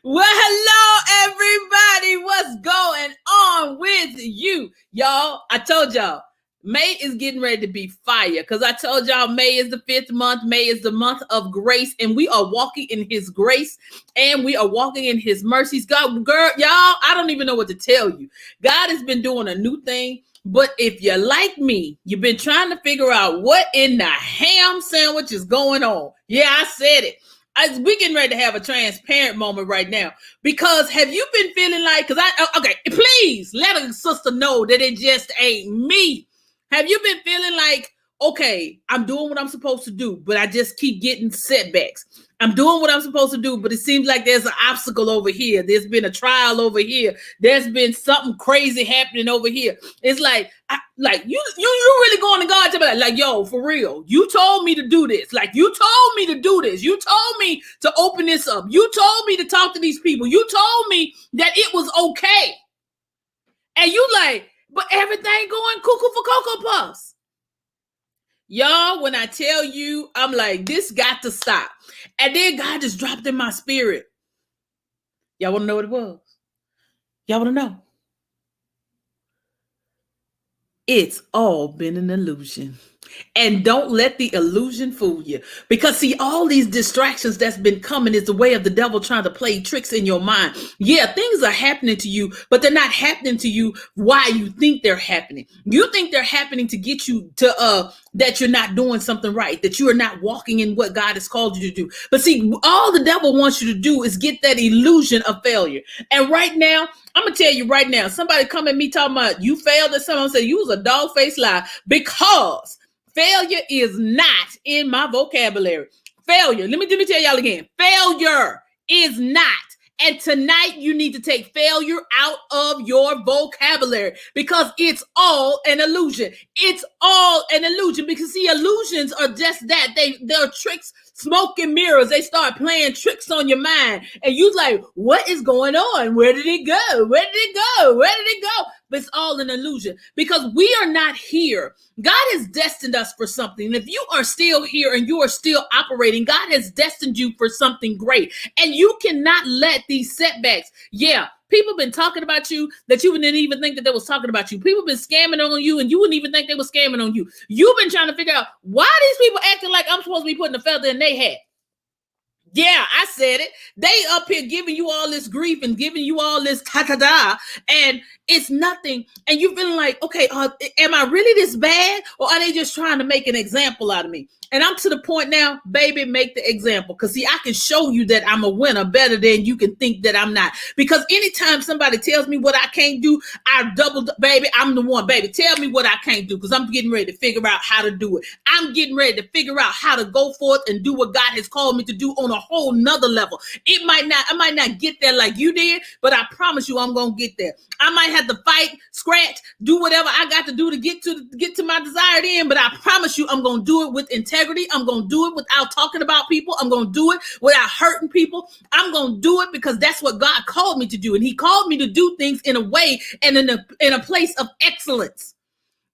Well, hello, everybody. What's going on with you? Y'all, I told y'all, May is getting ready to be fire because I told y'all May is the fifth month. May is the month of grace, and we are walking in his grace and we are walking in his mercies. God, girl, y'all, I don't even know what to tell you. God has been doing a new thing. But if you're like me, you've been trying to figure out what in the ham sandwich is going on. Yeah, I said it. We getting ready to have a transparent moment right now because have you been feeling like? Because okay, please let a sister know that it just ain't me. Have you been feeling like, okay, I'm doing what I'm supposed to do, but I just keep getting setbacks? I'm doing what I'm supposed to do, but it seems like there's an obstacle over here. There's been a trial over here. There's been something crazy happening over here. It's like, you really going to God to be like, yo, for real, you told me to do this. Like, you told me to do this. You told me to open this up. You told me to talk to these people. You told me that it was okay. And you like, but everything going cuckoo for Cocoa Puffs. Y'all, when I tell you, I'm like, this got to stop. And then God just dropped in my spirit. Y'all want to know what it was? Y'all want to know? It's all been an illusion. And don't let the illusion fool you. Because see, all these distractions that's been coming is the way of the devil trying to play tricks in your mind. Yeah, things are happening to you, but they're not happening to you why you think they're happening. You think they're happening to get you to that you're not doing something right, that you are not walking in what God has called you to do. But see, all the devil wants you to do is get that illusion of failure. And right now, I'm gonna tell you right now, somebody come at me talking about you failed at something, say you was a dog-faced lie because failure is not in my vocabulary. Failure, let me tell y'all again. Failure is not. And tonight you need to take failure out of your vocabulary because it's all an illusion. It's all an illusion because see, illusions are just that. They're tricks, smoke and mirrors. They start playing tricks on your mind. And you like, what is going on? Where did it go? Where did it go? Where did it go? But it's all an illusion because we are not here. God has destined us for something. And if you are still here and you are still operating, God has destined you for something great. And you cannot let these setbacks, people been talking about you that you didn't even think that they was talking about you. People been scamming on you and you wouldn't even think they were scamming on you. You've been trying to figure out why these people acting like I'm supposed to be putting a feather in their hat. Yeah, I said it. They up here giving you all this grief and giving you all this ta-ta-da, and it's nothing. And you're feeling like, okay, am I really this bad? Or are they just trying to make an example out of me? And I'm to the point now, baby, make the example. Because see, I can show you that I'm a winner better than you can think that I'm not. Because anytime somebody tells me what I can't do, I double, baby, I'm the one. Baby, tell me what I can't do because I'm getting ready to figure out how to do it. I'm getting ready to figure out how to go forth and do what God has called me to do on a whole nother level. I might not get there like you did, but I promise you I'm going to get there. I might have to fight, scratch, do whatever I got to do to get to my desired end, but I promise you I'm going to do it with integrity. I'm going to do it without talking about people. I'm going to do it without hurting people. I'm going to do it because that's what God called me to do. And he called me to do things in a way and in a place of excellence.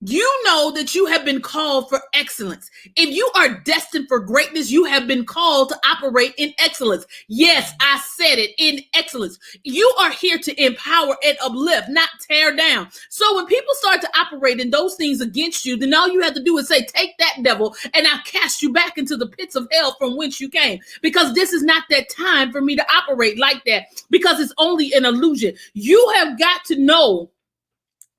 You know that you have been called for excellence. If you are destined for greatness, you have been called to operate in excellence. Yes, I said it, in excellence. You are here to empower and uplift, not tear down. So when people start to operate in those things against you, then all you have to do is say, take that devil, and I'll cast you back into the pits of hell from whence you came. Because this is not that time for me to operate like that, because it's only an illusion. You have got to know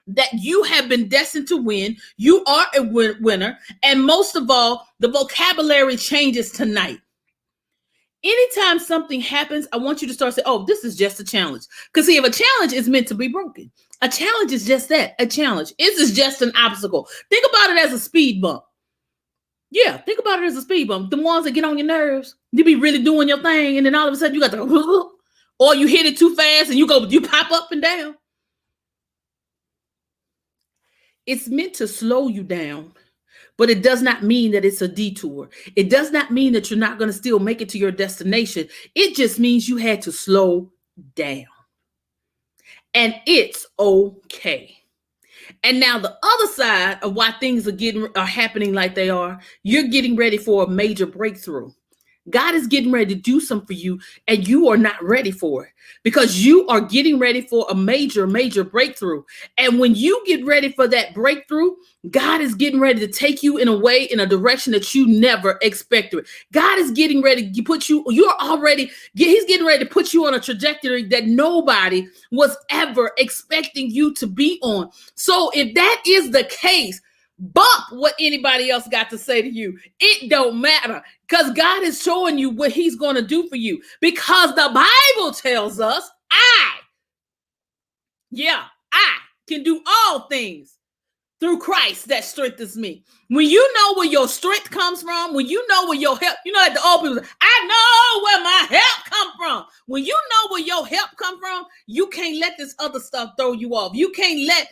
that you have been destined to win. You are a winner. And most of all, the vocabulary changes tonight. Anytime something happens, I want you to start saying, oh, this is just a challenge. Because see, if a challenge is meant to be broken, a challenge is just that, a challenge. This is just an obstacle. Think about it as a speed bump. Yeah, think about it as a speed bump. The ones that get on your nerves, you be really doing your thing, and then all of a sudden you got to, or you hit it too fast and you pop up and down. It's meant to slow you down, but it does not mean that it's a detour. It does not mean that you're not going to still make it to your destination. It just means you had to slow down. And it's okay. And now the other side of why things are happening like they are, you're getting ready for a major breakthrough. God is getting ready to do something for you, and you are not ready for it because you are getting ready for a major, major breakthrough. And when you get ready for that breakthrough, God is getting ready to take you in a way, in a direction that you never expected. God is getting ready to put you, he's getting ready to put you on a trajectory that nobody was ever expecting you to be on. So if that is the case, bump what anybody else got to say to you. It don't matter because God is showing you what he's going to do for you, because the Bible tells us I can do all things through Christ that strengthens me. When you know where your strength comes from, when you know where your help, like the old people, I know where my help come from. When you know where your help come from, you can't let this other stuff throw you off. You can't let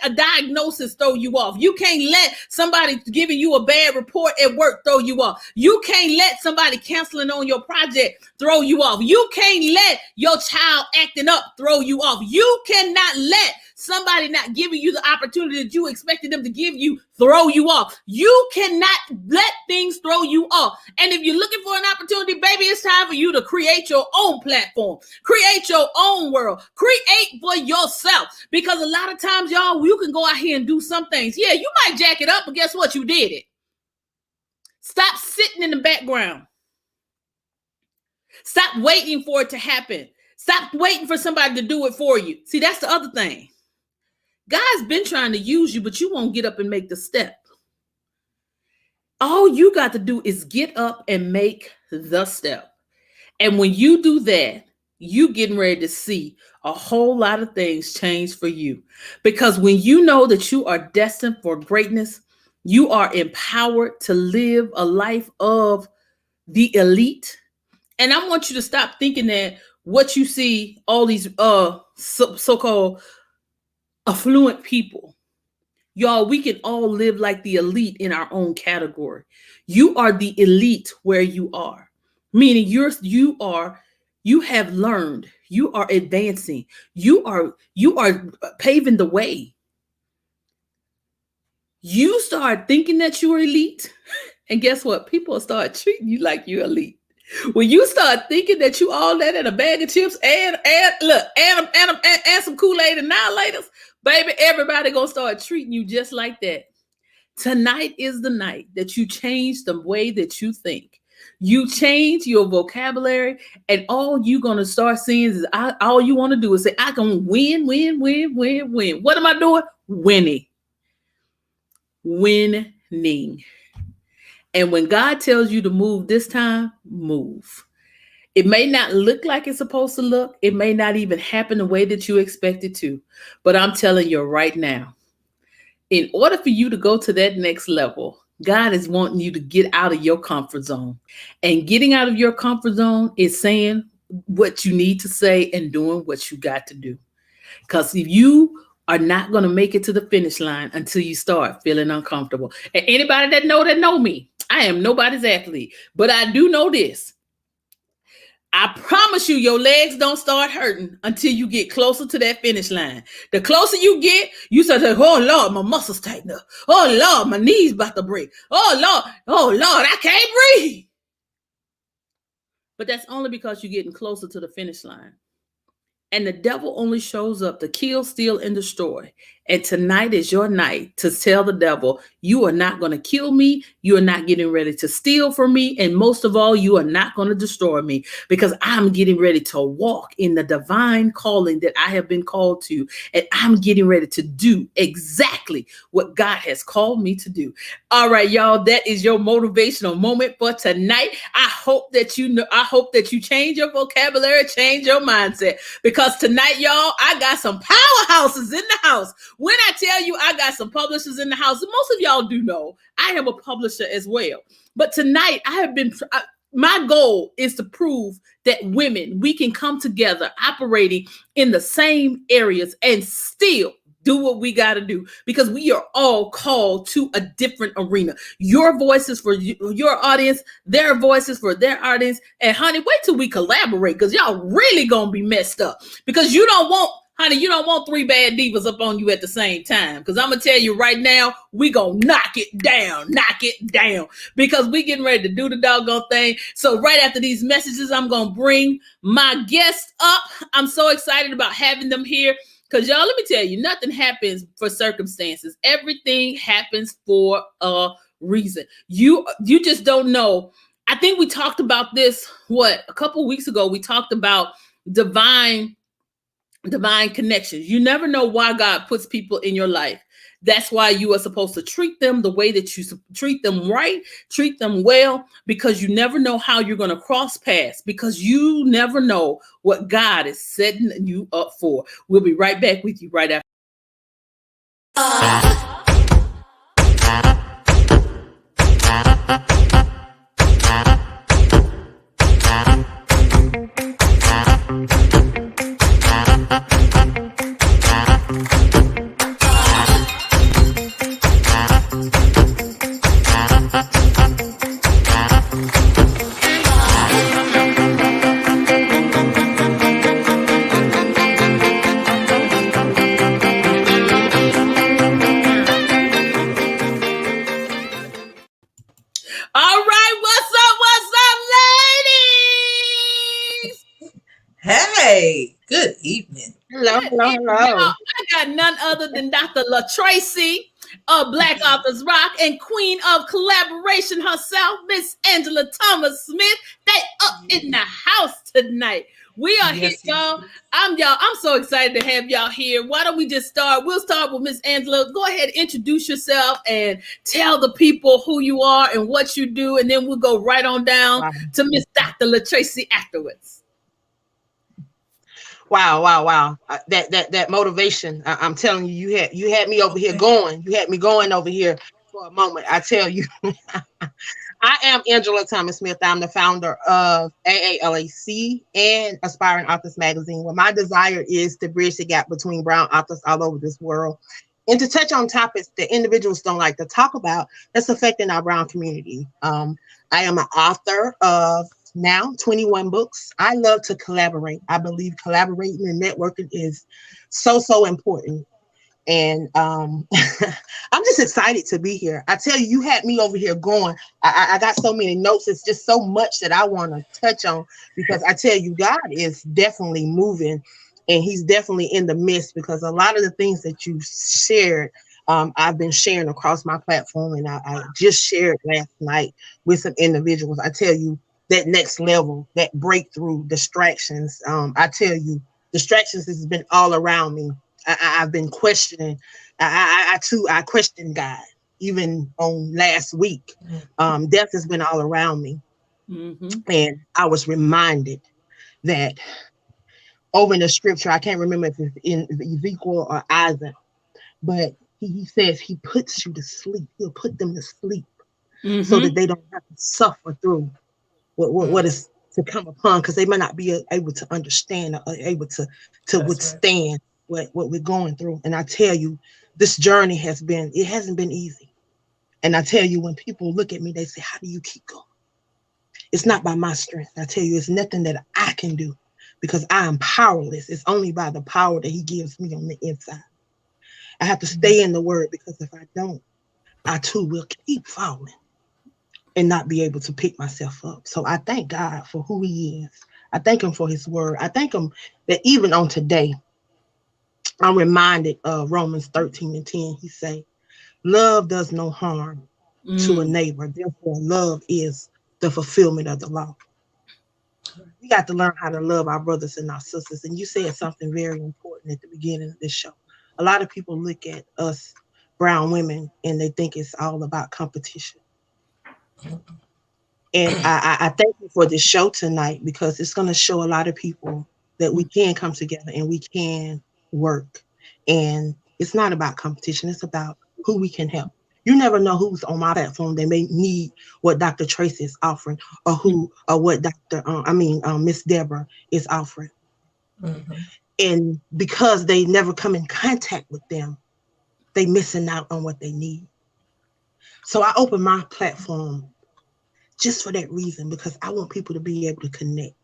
a diagnosis throw you off. You can't let somebody giving you a bad report at work throw you off. You can't let somebody canceling on your project throw you off. You can't let your child acting up throw you off. You cannot let somebody not giving you the opportunity that you expected them to give you throw you off. You cannot let things throw you off. And if you're looking for an opportunity, baby, it's time for you to create your own platform, create your own world, create for yourself. Because a lot of times, y'all, you can go out here and do some things. Yeah, you might jack it up, but guess what? You did it. Stop sitting in the background. Stop waiting for it to happen. Stop waiting for somebody to do it for you. See, that's the other thing. God's been trying to use you, but you won't get up and make the step. All you got to do is get up and make the step. And when you do that, you getting ready to see a whole lot of things change for you. Because when you know that you are destined for greatness, you are empowered to live a life of the elite. And I want you to stop thinking that what you see, all these so-called affluent people, y'all, we can all live like the elite in our own category. You are the elite where you are, meaning you have learned, you are advancing, you are paving the way. You start thinking that you're elite, and guess what? People will start treating you like you're elite. When you start thinking that you all that in a bag of chips and some Kool-Aid annihilators, baby, everybody gonna start treating you just like that. Tonight is the night that you change the way that you think. You change your vocabulary, and all you gonna start seeing is all you want to do is say, I can win. What am I doing? Winning. And when God tells you to move this time, move. It may not look like it's supposed to look. It may not even happen the way that you expect it to. But I'm telling you right now, in order for you to go to that next level, God is wanting you to get out of your comfort zone. And getting out of your comfort zone is saying what you need to say and doing what you got to do. Because if you are not going to make it to the finish line until you start feeling uncomfortable. And anybody that know me, I am nobody's athlete, but I do know this. I promise you, your legs don't start hurting until you get closer to that finish line. The closer you get, you start to, oh Lord, my muscles tighten up. Oh Lord, my knees about to break. Oh Lord, I can't breathe. But that's only because you're getting closer to the finish line. And the devil only shows up to kill, steal, and destroy. And tonight is your night to tell the devil, you are not going to kill me. You are not getting ready to steal from me. And most of all, you are not going to destroy me, because I'm getting ready to walk in the divine calling that I have been called to. And I'm getting ready to do exactly what God has called me to do. All right, y'all, that is your motivational moment for tonight. I hope that you change your vocabulary, change your mindset, because tonight, y'all, I got some powerhouses in the house. When I tell you I got some publishers in the house, most of y'all do know I am a publisher as well. But tonight my goal is to prove that women, we can come together operating in the same areas and still do what we got to do, because we are all called to a different arena. Your voices for your audience, their voices for their audience. And honey, wait till we collaborate, because y'all really going to be messed up, because you don't want Honey, you don't want three bad divas up on you at the same time. Because I'm going to tell you right now, we going to knock it down. Because we getting ready to do the doggone thing. So right after these messages, I'm going to bring my guests up. I'm so excited about having them here. Because y'all, let me tell you, nothing happens for circumstances. Everything happens for a reason. You just don't know. I think we talked about this, a couple weeks ago. We talked about divine connections. You never know why God puts people in your life. That's why you are supposed to treat them the way that you treat them right, treat them well, because you never know how you're going to cross paths, because you never know what God is setting you up for. We'll be right back with you right after. All right, what's up, ladies? Hey, good evening. Hello, Good hello, evening, y'all. hello. I got none other than Dr. Tracey of Black Authors Rock and Queen of Collaboration herself, Miss Angela Thomas Smith. They up in the house tonight. We are here, Yes, y'all. I'm so excited to have y'all here. Why don't we just start? We'll start with Miss Angela. Go ahead, introduce yourself and tell the people who you are and what you do, and then we'll go right on down Wow, to Miss Dr. Tracey afterwards. wow. That motivation. I'm telling you, you had me over here going. You had me going over here for a moment. I tell you, I am Angela Thomas Smith. I'm the founder of AALAC and Aspiring Authors Magazine, where my desire is to bridge the gap between brown authors all over this world and to touch on topics that individuals don't like to talk about that's affecting our brown community. I am an author of now 21 books. I love to collaborate. I believe collaborating and networking is so important. And I'm just excited to be here. I tell you, you had me over here going. I got so many notes. It's just so much that I want to touch on, because I tell you, God is definitely moving, and he's definitely in the midst, because a lot of the things that you shared, I've been sharing across my platform, and I just shared last night with some individuals. I tell you, that next level, that breakthrough, distractions. I tell you, distractions has been all around me. I've been questioning. I questioned God even on last week. Death has been all around me, and I was reminded that over in the scripture, I can't remember if it's in Ezekiel or Isaac, but he says he puts you to sleep. He'll put them to sleep so that they don't have to suffer through what is to come upon, because they might not be able to understand or able to withstand what we're going through. And I tell you, this journey hasn't been easy. And I tell you, when people look at me, they say, how do you keep going? It's not by my strength. I tell you, it's nothing that I can do, because I am powerless. It's only by the power that he gives me on the inside. I have to stay in the word, because if I don't, I too will keep falling and not be able to pick myself up. So I thank God for who he is. I thank him for his word. I thank him that even on today, I'm reminded of Romans 13:10. He say, love does no harm to a neighbor. Therefore, love is the fulfillment of the law. We got to learn how to love our brothers and our sisters. And you said something very important at the beginning of this show. A lot of people look at us brown women and they think it's all about competition. And I thank you for this show tonight, because it's going to show a lot of people that we can come together and we can work. And it's not about competition. It's about who we can help. You never know who's on my platform. They may need what Dr. Tracey is offering, or what Miss Deborah is offering. And because they never come in contact with them, they missing out on what they need. So I open my platform just for that reason, because I want people to be able to connect.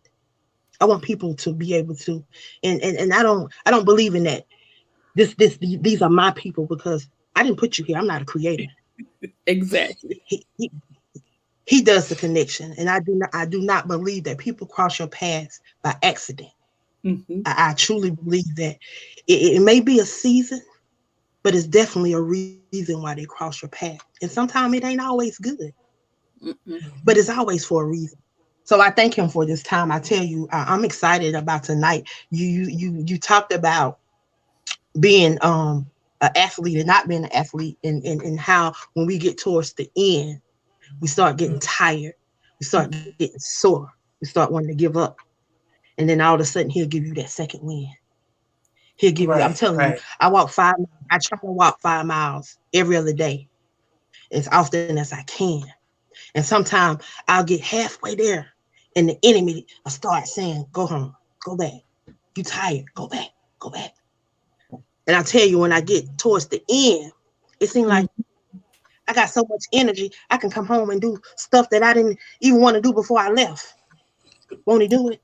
I want people to be able to, and I don't believe in that. These are my people because I didn't put you here. I'm not a creator. Exactly. He does the connection, and I do not believe that people cross your paths by accident. Mm-hmm. I truly believe that it may be a season, but it's definitely a reason why they cross your path. And sometimes it ain't always good, Mm-mm. but it's always for a reason. So I thank him for this time. I tell you, I'm excited about tonight. You talked about being an athlete and not being an athlete, and how when we get towards the end, we start getting tired, we start getting sore, we start wanting to give up, and then all of a sudden he'll give you that second win. He'll give you. I'm Right, telling you, right. I walk 5 miles. I try to walk 5 miles every other day as often as I can. And sometimes I'll get halfway there, and the enemy will start saying, "Go home, go back. You tired? Go back, go back." And I tell you, when I get towards the end, it seems like I got so much energy. I can come home and do stuff that I didn't even want to do before I left. Won't he do it?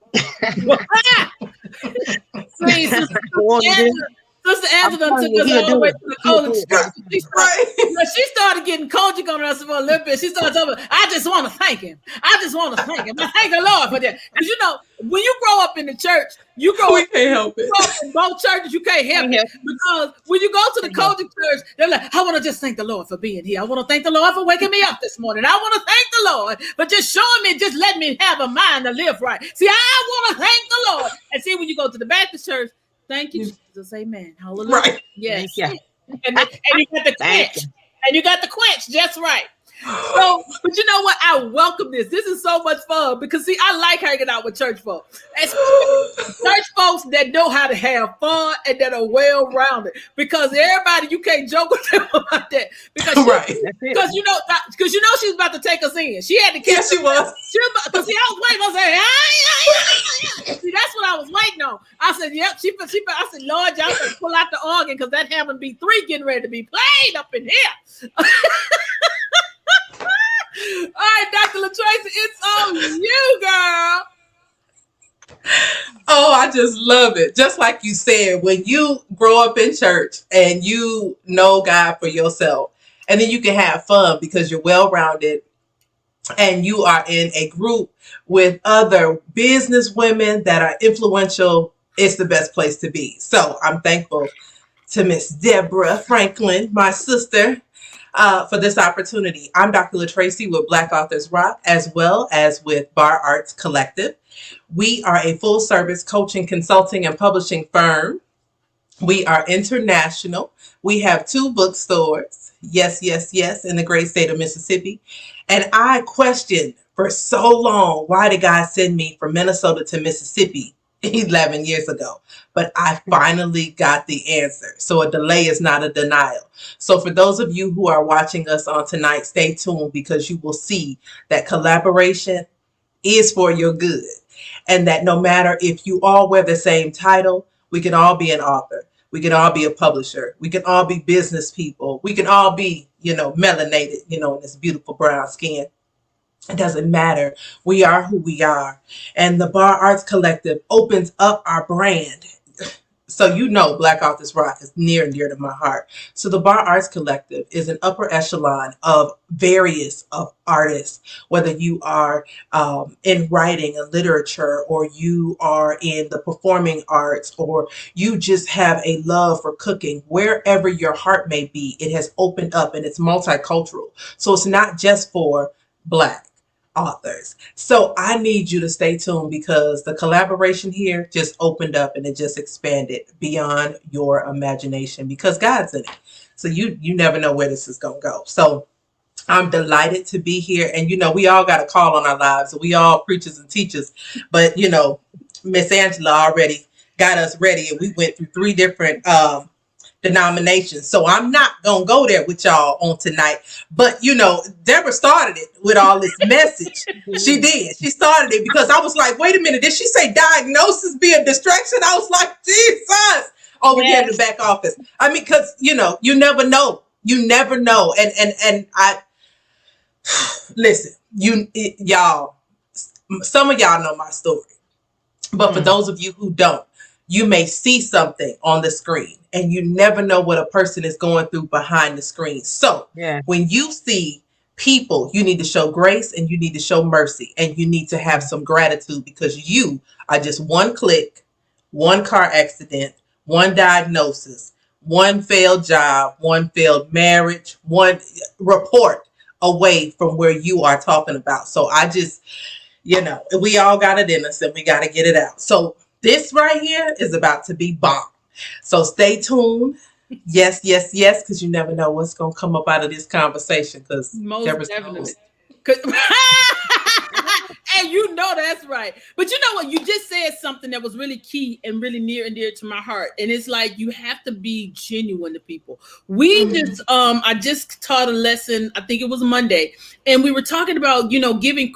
See, Sister Won't he do Angela, it? Sister I'm Angela telling took you, us he'll all the do way it. to the He'll coaching do it church. every time. Right. She started getting coaching on us for a little bit. She started telling me, I just want to thank him. I just want to thank him. I thank the Lord for that. Because when you grow up in the church, you grow We up can't help it. in both churches, you can't help Can't it. help it. Because when you go to the Can't help coaching church, they're like, I want to just thank the Lord for being here. I want to thank the Lord for waking me up this morning. I want to thank the Lord for just showing me, just letting me have a mind to live right. See, I want to thank the Lord. And see, when you go to the Baptist church, thank you, Jesus. Amen. Hallelujah. Right. Thank Yes. you. And you got the Thank you. quench. And you got the quench just right. So, but you know what? I welcome this. This is so much fun because see, I like hanging out with church folks, especially church folks that know how to have fun and that are well rounded. Because everybody, you can't joke with them about that because Right. That's it. because she's about to take us in. She had to catch Yes, she us. was. Because see, I was waiting. I said, "Ah." See, that's what I was waiting on. I said, "Yep." I said, "Lord, y'all better pull out the organ because that Hammond B3 getting ready to be played up in here." All right, Dr. LaTracy, it's on you, girl. Oh, I just love it. Just like you said, when you grow up in church and you know God for yourself, and then you can have fun because you're well rounded and you are in a group with other business women that are influential, it's the best place to be. So I'm thankful to Miss Deborah Franklin, my sister, for this opportunity. I'm Dr. LaTracy with Black Authors Rock, as well as with Bar Arts Collective. We are a full service coaching, consulting, and publishing firm. We are international. We have 2 bookstores. Yes, yes, yes, in the great state of Mississippi. And I questioned for so long, why did God send me from Minnesota to Mississippi 11 years ago? But I finally got the answer. So a delay is not a denial. So for those of you who are watching us on tonight, stay tuned because you will see that collaboration is for your good. And that no matter if you all wear the same title, we can all be an author. We can all be a publisher. We can all be business people. We can all be, melanated, in this beautiful brown skin. It doesn't matter. We are who we are. And the Bar Arts Collective opens up our brand. So Black Authors Rock is near and dear to my heart. So the Bar Arts Collective is an upper echelon of various of artists, whether you are in writing and literature, or you are in the performing arts, or you just have a love for cooking. Wherever your heart may be, it has opened up and it's multicultural. So it's not just for Black authors. So I need you to stay tuned because the collaboration here just opened up and it just expanded beyond your imagination because God's in it. So you never know where this is going to go. So I'm delighted to be here. And, we all got a call on our lives. We all preachers and teachers. But, Miss Angela already got us ready. And we went through 3 different denominations. So I'm not going to go there with y'all on tonight. But, Deborah started it with all this message. She did. She started it because I was like, wait a minute. Did she say diagnosis be a distraction? I was like, Jesus. Over here in the back office. I mean, because, you never know. You never know. And I, listen, y'all, some of y'all know my story. But for those of you who don't, you may see something on the screen and you never know what a person is going through behind the screen. So Yeah. when you see people, you need to show grace and you need to show mercy and you need to have some gratitude because you are just one click, one car accident, one diagnosis, one failed job, one failed marriage, one report away from where you are talking about. So I just, we all got it in us and we got to get it out. So this right here is about to be bomb. So stay tuned. Yes, yes, yes, because you never know what's going to come up out of this conversation because Most Deborah's definitely. knows. And you know that's right. But you know what? You just said something that was really key and really near and dear to my heart. And it's like you have to be genuine to people. We just I just taught a lesson, I think it was Monday, and we were talking about, giving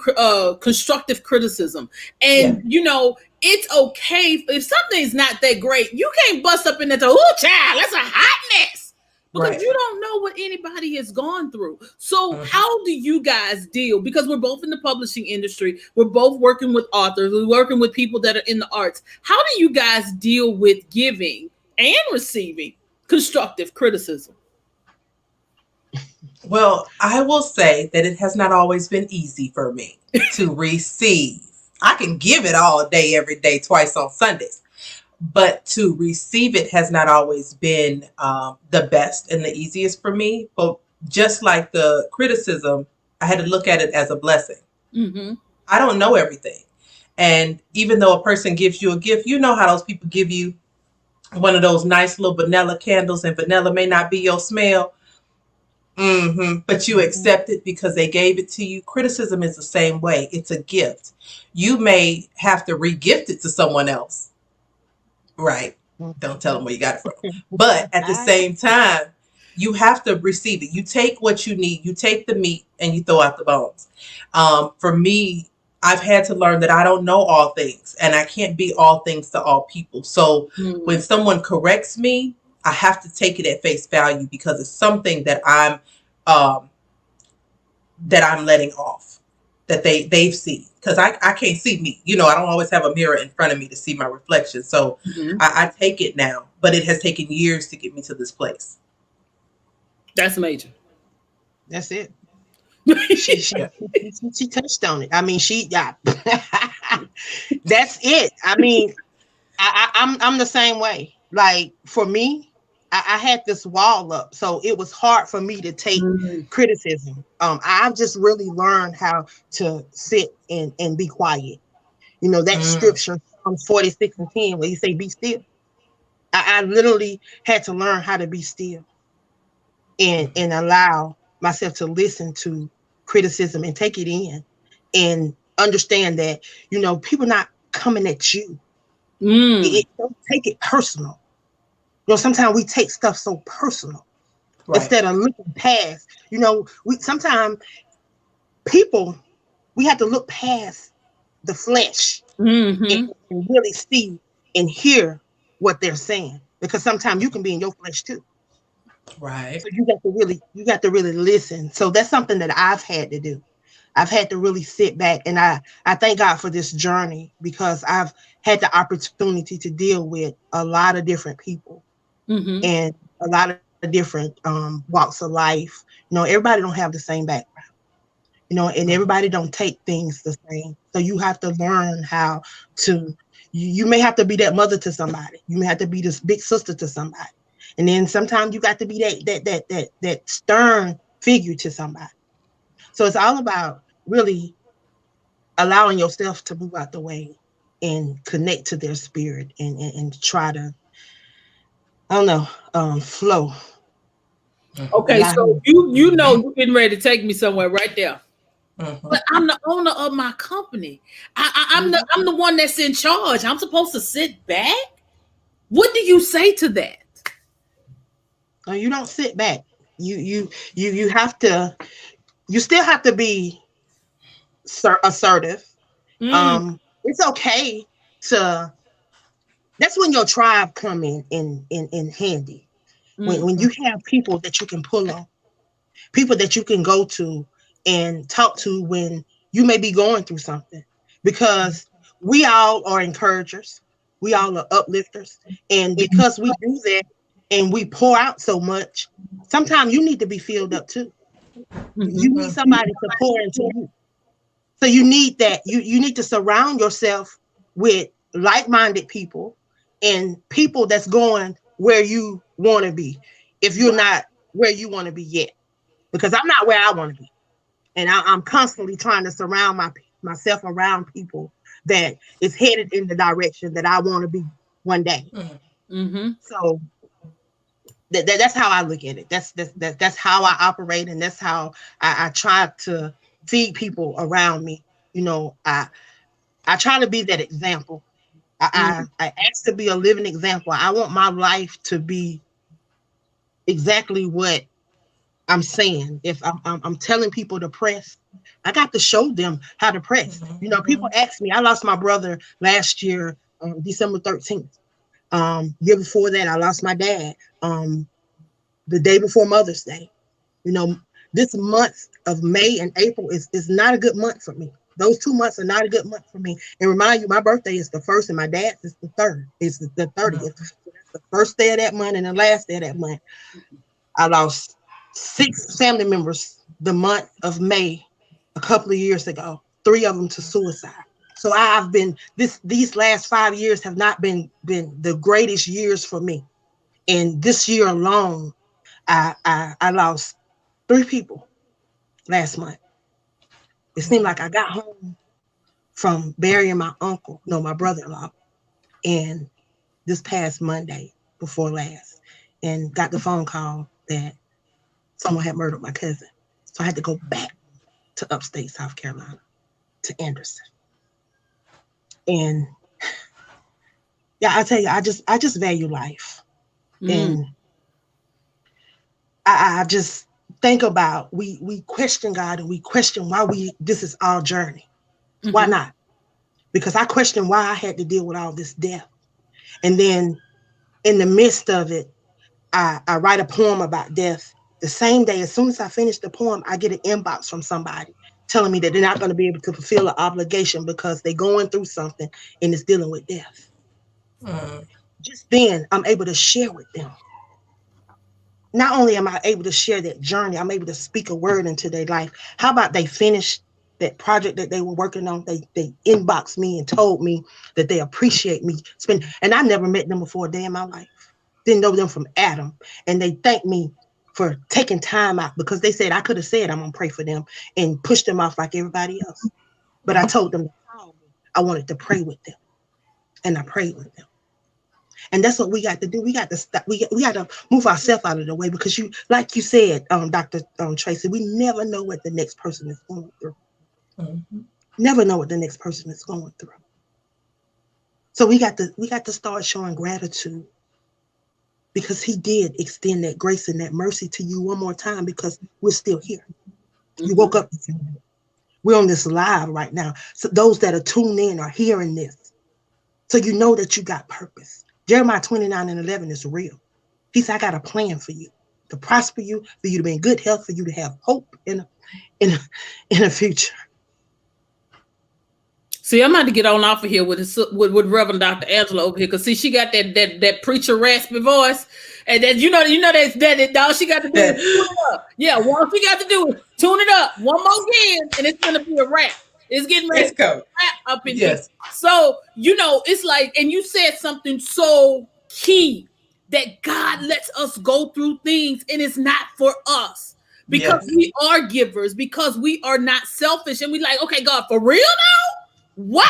constructive criticism. Yeah. And it's okay if something's not that great. You can't bust up in there to, oh child, that's a hot mess. Because Right. you don't know what anybody has gone through. So how do you guys deal? Because we're both in the publishing industry. We're both working with authors. We're working with people that are in the arts. How do you guys deal with giving and receiving constructive criticism? Well, I will say that it has not always been easy for me to receive. I can give it all day, every day, twice on Sundays. But to receive it has not always been the best and the easiest for me. But just like the criticism, I had to look at it as a blessing. Mm-hmm. I don't know everything. And even though a person gives you a gift, you know how those people give you one of those nice little vanilla candles, and vanilla may not be your smell. But you accept it because they gave it to you. Criticism is the same way. It's a gift. You may have to re-gift it to someone else. Right. Don't tell them where you got it from. But at the same time, you have to receive it. You take what you need. You take the meat and you throw out the bones. For me, I've had to learn that I don't know all things and I can't be all things to all people. So when someone corrects me, I have to take it at face value because it's something that I'm letting off, that they've seen, because I can't see me. I don't always have a mirror in front of me to see my reflection. So I take it now, but it has taken years to get me to this place. That's major. That's it. She touched on it. I mean, that's it. I mean, I'm the same way. Like for me, I had this wall up, so it was hard for me to take criticism. I've just really learned how to sit and be quiet. That scripture from 46:10, where he say, "Be still." I literally had to learn how to be still and allow myself to listen to criticism and take it in and understand that people not coming at you. Don't take it personal. Sometimes we take stuff so personal instead of looking past. We sometimes people, we have to look past the flesh and really see and hear what they're saying, because sometimes you can be in your flesh too. Right. So you got to really listen. So that's something that I've had to do. I've had to really sit back, and I thank God for this journey, because I've had the opportunity to deal with a lot of different people and a lot of different walks of life. Everybody don't have the same background, and everybody don't take things the same. So you have to learn how to, you may have to be that mother to somebody. You may have to be this big sister to somebody. And then sometimes you got to be that stern figure to somebody. So it's all about really allowing yourself to move out the way and connect to their spirit and try to, I don't know, flow. Okay, so you're getting ready to take me somewhere right there. But I'm the owner of my company. I'm the one that's in charge. I'm supposed to sit back. What do you say to that? No, you don't sit back. You have to. You still have to be assertive. It's okay to. That's when your tribe come in handy. When you have people that you can pull on, people that you can go to and talk to when you may be going through something. Because we all are encouragers. We all are uplifters. And because we do that and we pour out so much, sometimes you need to be filled up too. You Mm-hmm. need somebody to pour into you. So you need that. You need to surround yourself with like-minded people and people that's going where you want to be. If you're not where you want to be yet, because I'm not where I want to be, and I'm constantly trying to surround myself around people that is headed in the direction that I want to be one day. Mm-hmm. So that's how I look at it. That's how I operate, and that's how I try to feed people around me. You know, I try to be that example. I ask to be a living example. I want my life to be exactly what I'm saying. If I'm telling people to press, I got to show them how to press. You know, people ask me. I lost my brother last year, December 13th. Year before that, I lost my dad. The day before Mother's Day. You know, this month of May and April is not a good month for me. Those 2 months are not a good month for me. And remind you, my birthday is the first, and my dad's is the third. It's the 30th. So that's the first day of that month and the last day of that month. I lost 6 family members the month of May a couple of years ago. 3 of them to suicide. So I've been these last 5 years have not been the greatest years for me. And this year alone, I lost 3 people last month. It seemed like I got home from burying my brother-in-law, and this past Monday before last, and got the phone call that someone had murdered my cousin. So I had to go back to upstate South Carolina, to Anderson. And yeah, I tell you, I just value life. Mm-hmm. And I just think about we question God, and we question why this is our journey. Why not? Because I question why I had to deal with all this death. And then in the midst of it, I write a poem about death. The same day, as soon as I finish the poem, I get an inbox from somebody telling me that they're not going to be able to fulfill an obligation because they're going through something and it's dealing with death. Just then, I'm able to share with them. Not only am I able to share that journey, I'm able to speak a word into their life. How about they finish that project that they were working on? They inboxed me and told me that they appreciate me. And I never met them before a day in my life. Didn't know them from Adam. And they thanked me for taking time out, because they said I could have said I'm going to pray for them and push them off like everybody else. But I told them I wanted to pray with them. And I prayed with them. And that's what we got to do. We got to stop. We got to move ourselves out of the way, because like you said, Dr. Tracey, we never know what the next person is going through. Never know what the next person is going through. So we got to start showing gratitude, because he did extend that grace and that mercy to you one more time, because we're still here. You woke up. We're on this live right now. So those that are tuned in are hearing this. So you know that you got purpose. Jeremiah 29:11 is real. He said, I got a plan for you, to prosper you, for you to be in good health, for you to have hope in a future. See, I'm about to get on off of here with Reverend Dr. Angela over here, because see, she got that preacher raspy voice, and then you know that all she got to do is tune it up. Yeah, all she got to do is tune it up one more again, and it's gonna be a wrap. It's getting ready to wrap up in here. So it's like, and you said something so key, that God lets us go through things, and it's not for us, because we are givers, because we are not selfish, and we like, okay, God, for real now. Why?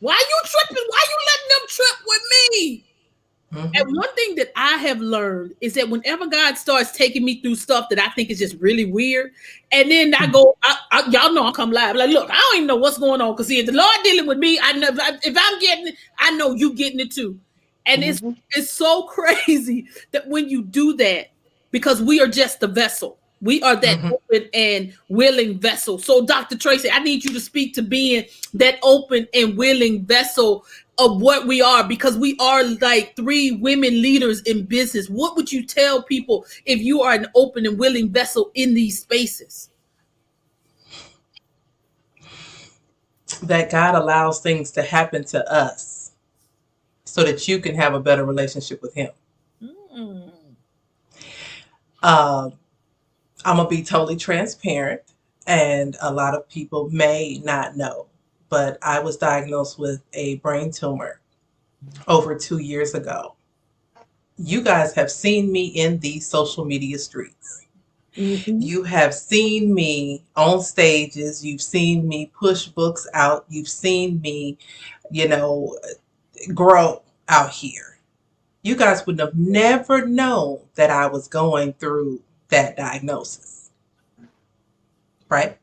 Why you tripping? Why you letting them trip with me? And one thing that I have learned is that whenever God starts taking me through stuff that I think is just really weird, and then I go, y'all know I come live. Like, look, I don't even know what's going on, because if the Lord dealing with me, I know if I'm getting it, I know you getting it too. And it's so crazy that when you do that, because we are just the vessel. We are that open and willing vessel. So, Dr. Tracey, I need you to speak to being that open and willing vessel of what we are, because we are like 3 women leaders in business. What would you tell people if you are an open and willing vessel in these spaces? that God allows things to happen to us so that you can have a better relationship with Him. Mm. Um, I'm going to be totally transparent, and a lot of people may not know, but I was diagnosed with a brain tumor over 2 years ago. You guys have seen me in these social media streets. Mm-hmm. You have seen me on stages. You've seen me push books out. You've seen me, you know, grow out here. You guys would have never known that I was going through that diagnosis, right?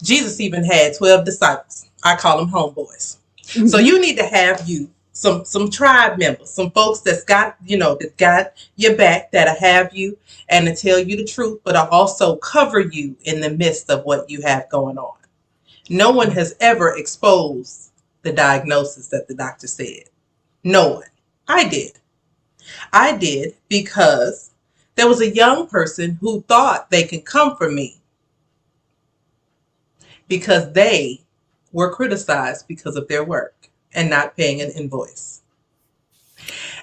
Jesus even had 12 disciples. I call them homeboys. So you need to have you some tribe members, some folks that's got, that got your back, that'll have you and to tell you the truth, but I'll also cover you in the midst of what you have going on. No one has ever exposed the diagnosis that the doctor said. No one. I did. I did because there was a young person who thought they could come for me because they were criticized because of their work and not paying an invoice.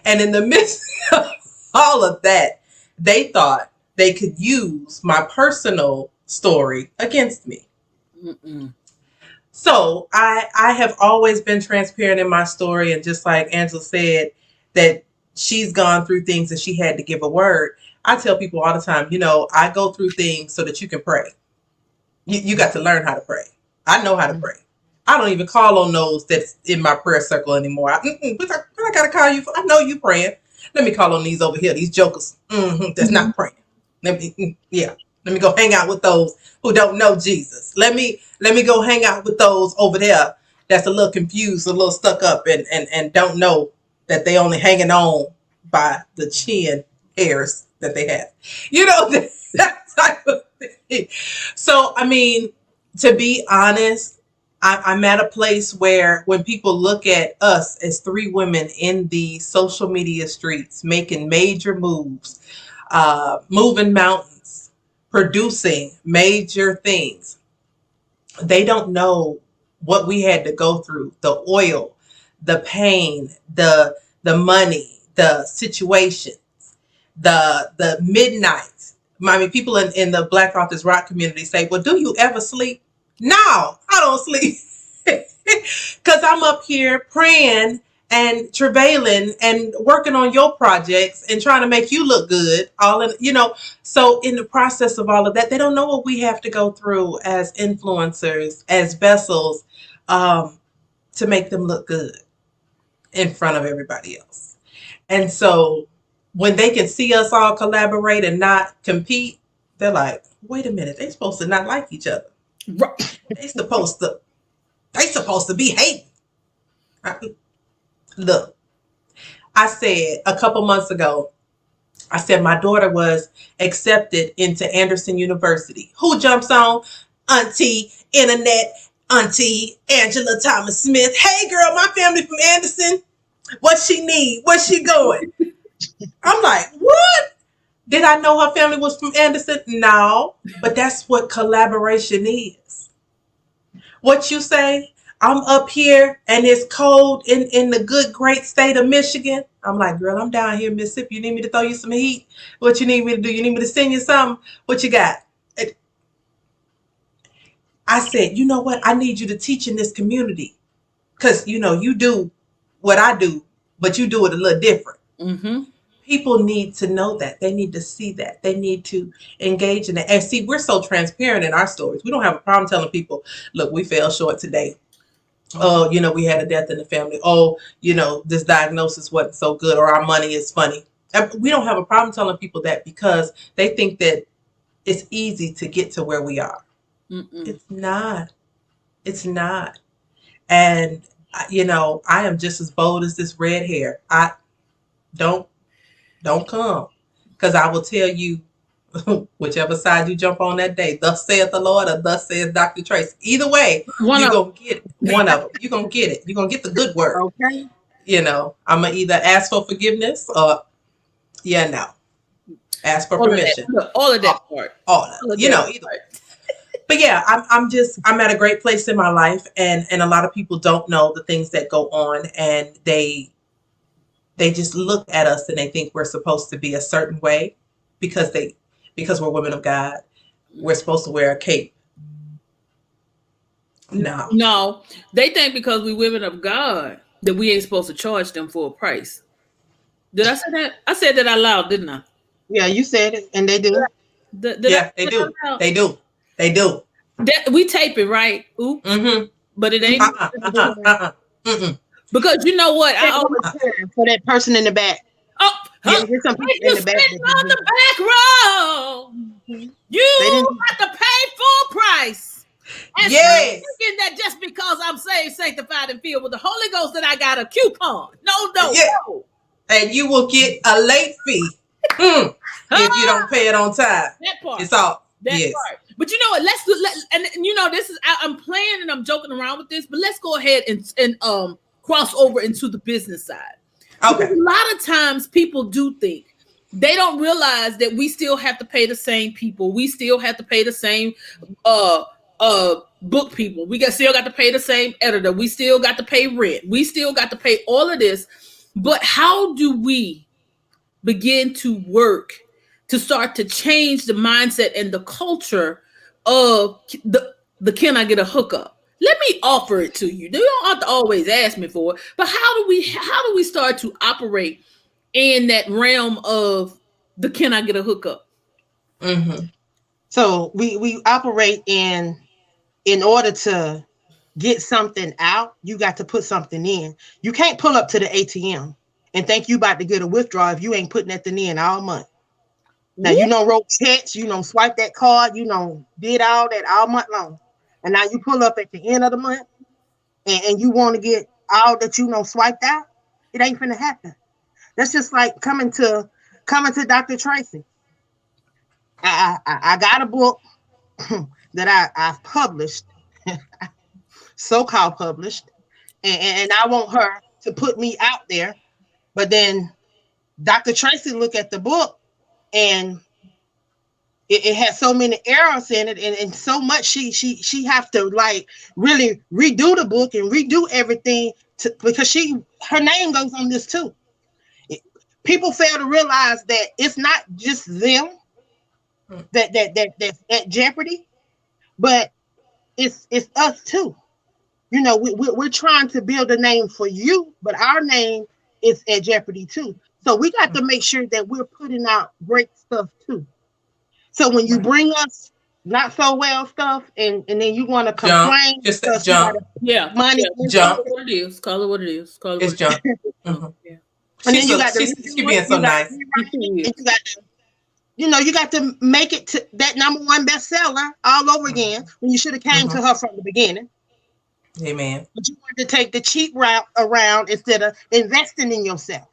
And in the midst of all of that, they thought they could use my personal story against me. Mm-mm. So I have always been transparent in my story. And just like Angela said, that she's gone through things and she had to give a word. I tell people all the time, I go through things so that you can pray. You got to learn how to pray. I know how to pray. I don't even call on those that's in my prayer circle anymore. What I got to call you for? I know you praying. Let me call on these over here, these jokers that's not praying. Let me go hang out with those who don't know Jesus. Let me go hang out with those over there that's a little confused, a little stuck up, and don't know that they only hanging on by the chin hairs that they have. That type of thing. So, I mean, to be honest, I'm at a place where when people look at us as three women in the social media streets making major moves, moving mountains, producing major things, they don't know what we had to go through, the oil, the pain, the money, the situation, the midnights. I mean, people in the Black Authors Rock community say, well, do you ever sleep? No, I don't sleep. Because I'm up here praying and travailing and working on your projects and trying to make you look good. So in the process of all of that, they don't know what we have to go through as influencers, as vessels, to make them look good in front of everybody else. And so when they can see us all collaborate and not compete, they're like, wait a minute, they're supposed to not like each other. Right. They supposed to be hating. Look, I said a couple months ago, I said my daughter was accepted into Anderson University. Who jumps on? Auntie Internet, Auntie Angela Thomas Smith. Hey girl, my family from Anderson. What she need? Where she going? I'm like, what? Did I know her family was from Anderson? No, but that's what collaboration is. What you say? I'm up here and it's cold in the good, great state of Michigan. I'm like, girl, I'm down here in Mississippi. You need me to throw you some heat? What you need me to do? You need me to send you something? What you got? I said, you know what? I need you to teach in this community. Because, you do what I do, but you do it a little different. Mm-hmm. People need to know that. They need to see that. They need to engage in it. And see, we're so transparent in our stories. We don't have a problem telling people, look, we fell short today. Oh, we had a death in the family. Oh, this diagnosis wasn't so good, or our money is funny. We don't have a problem telling people that because they think that it's easy to get to where we are. Mm-mm. It's not. It's not. And, I am just as bold as this red hair. I don't come, because I will tell you, whichever side you jump on that day, thus saith the Lord or thus saith Dr. Tracey. Either way, you're going to get it. One of them. You're going to get it. You're going to get the good word. Okay. I'm going to either ask for forgiveness or, no, ask for permission. All of that part. All of it. Either way. but yeah, I'm at a great place in my life, and a lot of people don't know the things that go on, and they just look at us and they think we're supposed to be a certain way because because we're women of God. We're supposed to wear a cape. No. No, they think because we women of God that we ain't supposed to charge them for a price. Did I say that? I said that out loud, didn't I? Yeah, you said it, and they do. Did I say Yeah, they that out do. loud? They do. They do. We tape it, right? Oops. Mm-hmm. But it ain't Mm-mm. because you know what? I Check always one time for that person in the back. oh Yeah, huh, there's some if people you in the back sitting that on do. the back row, Mhm. They you didn't. have to pay full price. And stop Yes. thinking that just because I'm saved, sanctified, and filled with the Holy Ghost that I got a coupon. No, no, Yeah. no. And you will get a late fee if you don't Ah, pay it on time. that part. It's all. That Yes. part. But you know what? And you know this is I'm playing and I'm joking around with this, but let's go ahead and cross over into the business side. Because Okay. a lot of times people do think they don't realize that we still have to pay the same people. We still have to pay the same uh book people. Still got to pay the same editor. We still got to pay rent. We still got to pay all of this. But how do we begin to work to start to change the mindset and the culture of the can I get a hookup? Let me offer it to you. You don't have to always ask me for it, but how do we start to operate in that realm of the can I get a hookup? Mm-hmm. So we operate in order to get something out, you got to put something in. You can't pull up to the ATM and think you about to get a withdrawal if you ain't putting nothing in all month. Now Woo! you know wrote checks, you know swipe that card, you know did all that all month long, and now you pull up at the end of the month and you want to get all that you know swiped out. It ain't finna happen. That's just like coming to Dr. Tracey. I got a book that I've published, so-called published, and I want her to put me out there. But then Dr. Tracey look at the book and it has so many errors in it, and so much she have to like really redo the book and redo everything because her name goes on this too. It- People fail to realize that it's not just them that's at jeopardy, but it's us too. You know, we're trying to build a name for you, but our name is at jeopardy too. So we got to make sure that we're putting out great stuff too. So when you Right. bring us not so well stuff and then you want to Jump. complain Just because you got jump. to Yeah, money yeah. into Call Jump. it it, what it is. Call it what it is. Call it what It's it is. jump. Jump. Mm-hmm. Yeah. and then you got to She redo being it, so you got to nice. rewrite it, She and is. you got to you got to make it to that number one bestseller all over again when you should have came Mm-hmm. to her from the beginning. Amen. But you wanted to take the cheap route around instead of investing in yourself.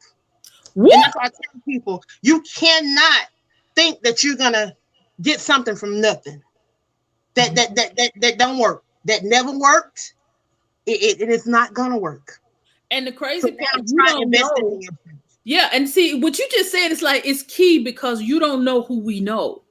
Woo! And that's why I tell people you cannot think that you're gonna get something from nothing. That don't work. That never worked. It is not gonna work. And the So crazy part, now you try don't investing in know. yourself. Yeah, and see what you just said is like it's key because you don't know who we know.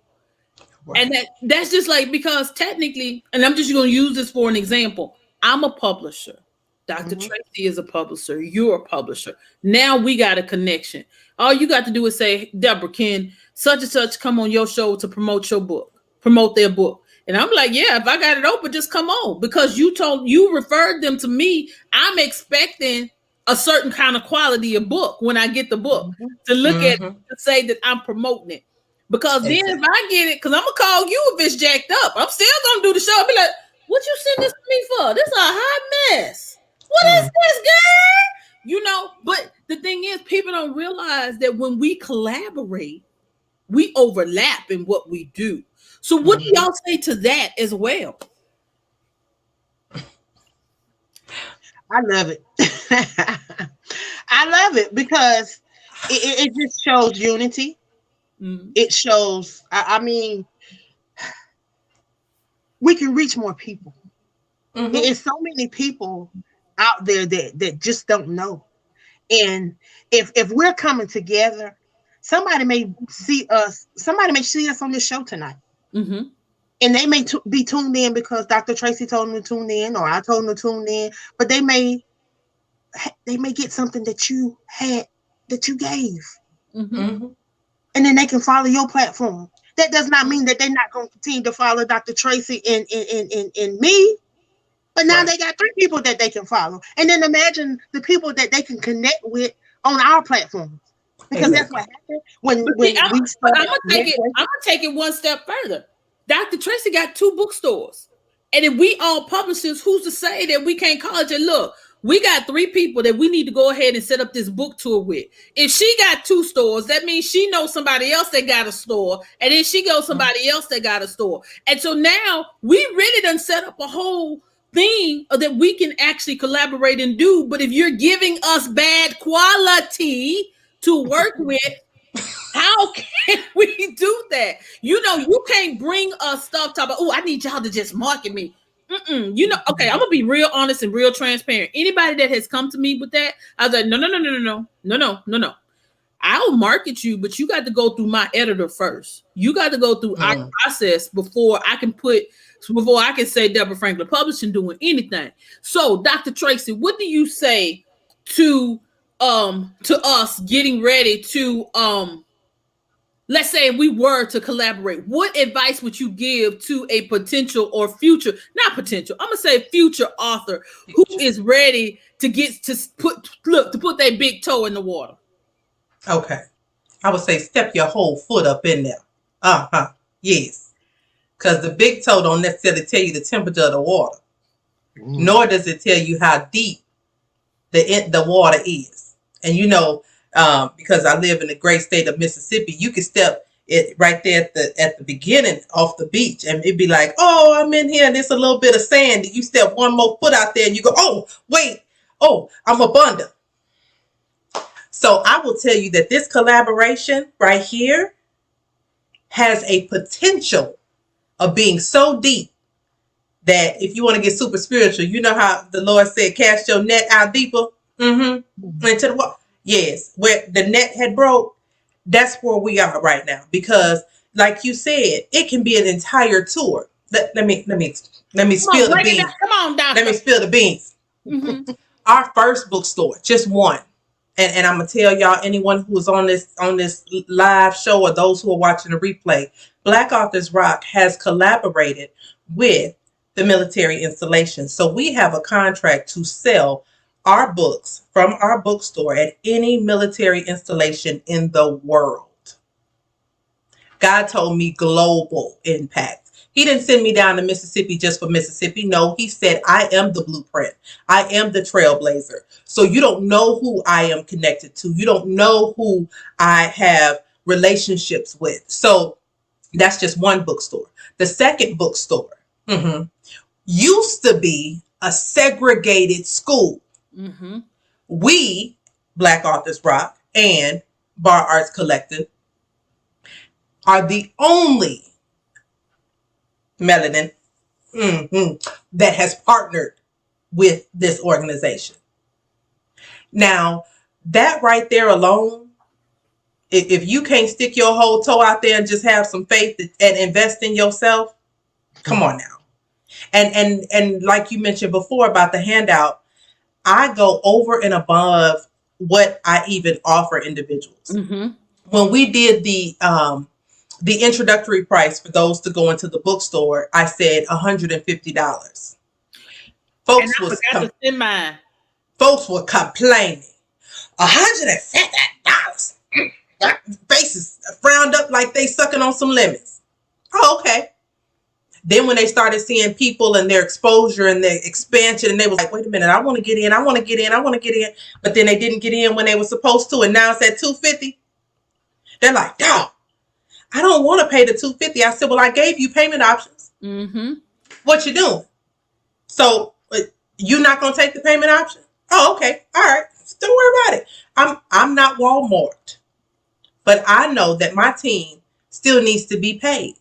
And Right. that's just like because technically, and I'm just going to use this for an example. I'm a publisher. Dr. Mhm. Tracy is a publisher. You're a publisher. Now we got a connection. All you got to do is say, Deborah, can such and such come on your show to promote your book, promote their book? And I'm like, yeah, if I got it open, just come on because you referred them to me. I'm expecting a certain kind of quality of book when I get the book Mhm. to look at Mm-hmm. to say that I'm promoting it. Because then if Exactly. I get it, because I'm gonna call you if it's jacked up. I'm still gonna do the show. I'll be like, what you send this to me for? This is a hot mess. What is Mm. this, girl? But the thing is, people don't realize that when we collaborate, we overlap in what we do. So what do Mm-hmm. y'all say to that as well? I love it. I love it because it just shows unity. Mm, It shows. I mean, we can reach more people. Mm-hmm. It's so many people out there that just don't know. And if we're coming together, somebody may see us on this show tonight. mm-hmm. and they may be tuned in because Dr. Tracey told them to tune in, or I told them to tune in, but they may get something that you had, that you gave, Mm-hmm. and then they can follow your platform. That does not mean that they're not going to continue to follow Dr. Tracey and me, but now Right. they got 3 people that they can follow, and then imagine the people that they can connect with on our platforms, because that's Exactly. what happened when But see, we I'm started. gonna take it. I'm gonna take it one step further. Dr. Tracy got 2 bookstores, and if we all publishers, who's to say that we can't call it? And look, we got 3 people that we need to go ahead and set up this book tour with. If she got 2 stores, that means she knows somebody else that got a store, and then she goes somebody else that got a store, and so now we really done set up a whole thing that we can actually collaborate and do. But if you're giving us bad quality to work with, how can we do that? You can't bring us stuff talk about, oh, I need y'all to just market me. Okay, I'm gonna be real honest and real transparent. Anybody that has come to me with that, I was like, no, no, no, no, no, no, no, no, no, no. I'll market you, but you got to go through my editor first. You got to go through our process before I can say Deborah Franklin Publishing doing anything. So, Dr. Tracey, what do you say to us getting ready to let's say we were to collaborate? What advice would you give to a potential or future, not potential, I'm gonna say future author who is ready to put their big toe in the water? Okay. I would say step your whole foot up in there. Uh-huh. Yes. Because the big toe don't necessarily tell you the temperature of the water, nor does it tell you how deep the water is. And because I live in the great state of Mississippi, you can step it right there at the beginning off the beach, and it'd be like, oh, I'm in here and there's a little bit of sand. And you step one more foot out there and you go, oh, wait, oh, I'm abundant. So I will tell you that this collaboration right here has a potential of being so deep that if you want to get super spiritual, you know how the Lord said, cast your net out deeper into the water. Yes, where the net had broke, that's where we are right now. Because like you said, it can be an entire tour. Let me spill the beans. Come on, doctor. Let me spill the beans. Our first bookstore, just one. And I'm gonna tell y'all, anyone who's on this live show or those who are watching the replay, Black Authors Rock has collaborated with the military installation. So we have a contract to sell our books from our bookstore at any military installation in the world. God told me global impact. He didn't send me down to Mississippi just for Mississippi. No, he said, I am the blueprint. I am the trailblazer. So you don't know who I am connected to. You don't know who I have relationships with. So that's just one bookstore. The second bookstore used to be a segregated school. We, Black Authors Rock and Bar Arts Collective, are the only melanin that has partnered with this organization. Now, that right there alone, if you can't stick your whole toe out there and just have some faith and invest in yourself, come on now. And like you mentioned before about the handout, I go over and above what I even offer individuals. When we did the introductory price for those to go into the bookstore, I said $150. Folks were complaining. $150. Faces frowned up like they sucking on some lemons. Oh, okay. Then when they started seeing people and their exposure and their expansion, and they was like, wait a minute, I want to get in. But then they didn't get in when they were supposed to, and now it's at $250. They're like, dog, I don't want to pay the $250. I said, well, I gave you payment options. What you doing? So you're not going to take the payment option? Oh, okay. All right. Don't worry about it. I'm not Walmart, but I know that my team still needs to be paid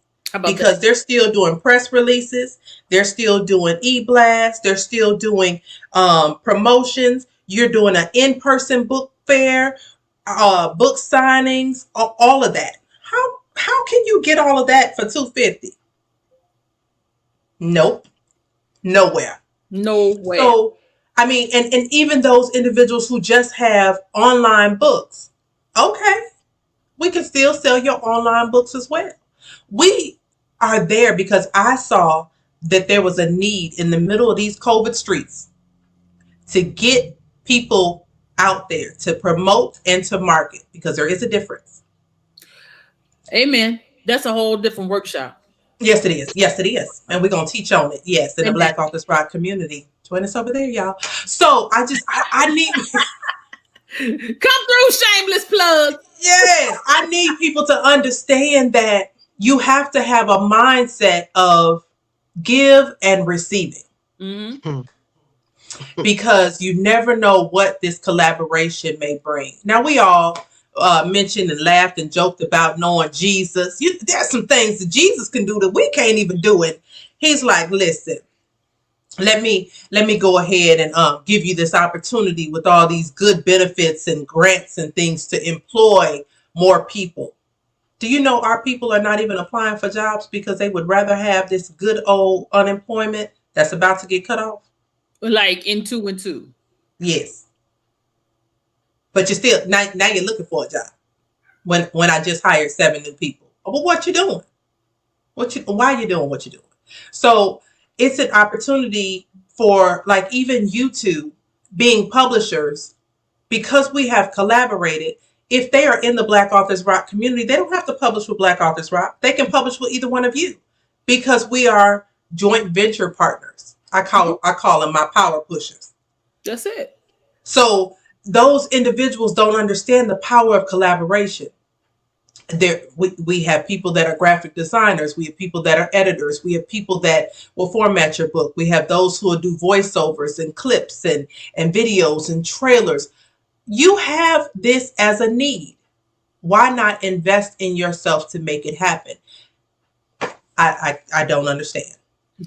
because they're still doing press releases. They're still doing e-blasts. They're still doing promotions. You're doing an in-person book fair, book signings, all of that. How can you get all of that for $250? Nope. Nowhere. Nowhere. So, I mean, and even those individuals who just have online books, okay, we can still sell your online books as well. We are there because I saw that there was a need in the middle of these COVID streets to get people out there to promote and to market because there is a difference. Amen. That's a whole different workshop. Yes, it is. Yes, it is. And we're going to teach on it. Yes, in the Amen. Black Authors Rock community. Join us over there, y'all. So I need, Come through, shameless plug. yes, I need people to understand that you have to have a mindset of give and receiving Mm-hmm. because you never know what this collaboration may bring. Now, we all mentioned and laughed and joked about knowing Jesus. There's some things that Jesus can do that we can't even do. And he's like, listen, let me go ahead and give you this opportunity with all these good benefits and grants and things to employ more people. Do you know our people are not even applying for jobs because they would rather have this good old unemployment that's about to get cut off? Like in 2 and 2. Yes. But you're still now you're looking for a job. When I just hired 7 new people. Well, what you doing? Why are you doing what you're doing? So it's an opportunity for like even YouTube being publishers because we have collaborated. If they are in the Black Authors Rock community, they don't have to publish with Black Authors Rock. They can publish with either one of you because we are joint venture partners. I call them my power pushers. That's it. So those individuals don't understand the power of collaboration. We have people that are graphic designers. We have people that are editors. We have people that will format your book. We have those who will do voiceovers and clips and videos and trailers. You have this as a need. Why not invest in yourself to make it happen? I don't understand.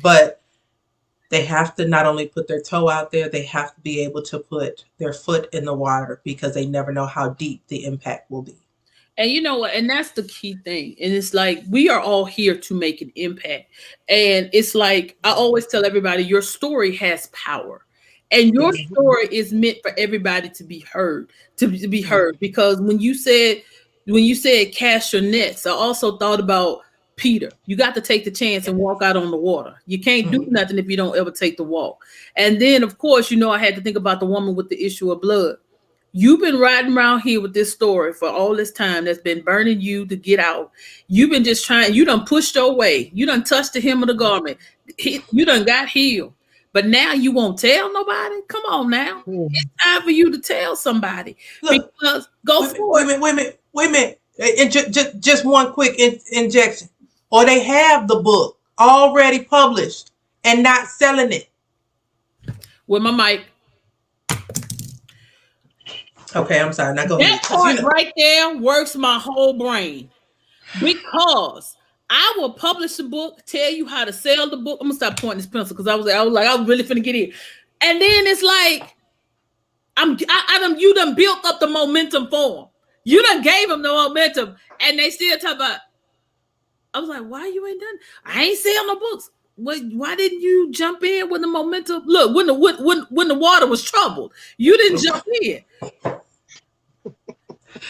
But they have to not only put their toe out there, they have to be able to put their foot in the water because they never know how deep the impact will be. And you know what? And that's the key thing. And it's like we are all here to make an impact. And it's like I always tell everybody your story has power. And your Yes. story is meant for everybody to be heard, to be heard. Because when you said cast your nets, I also thought about Peter. You got to take the chance and walk out on the water. You can't do nothing if you don't ever take the walk. And then of course, I had to think about the woman with the issue of blood. You've been riding around here with this story for all this time that's been burning you to get out. You've been just trying, you done pushed your way. You done touched the hem of the garment. You done got healed. But now you won't tell nobody? Come on now. It's time for you to tell somebody. Look, because go for it. wait a minute. And just one quick injection. Or they have the book already published and not selling it. With my mic. Okay, I'm sorry. Now go That ahead. part right there works my whole brain because I will publish a book, tell you how to sell the book. I'm gonna stop pointing this pencil because I was really finna get in, and then it's like you done built up the momentum for them. You done gave them the momentum, and they still talk about. I was like, why you ain't done? I ain't selling no books. Why didn't you jump in when the momentum? Look, when the water was troubled, you didn't jump in.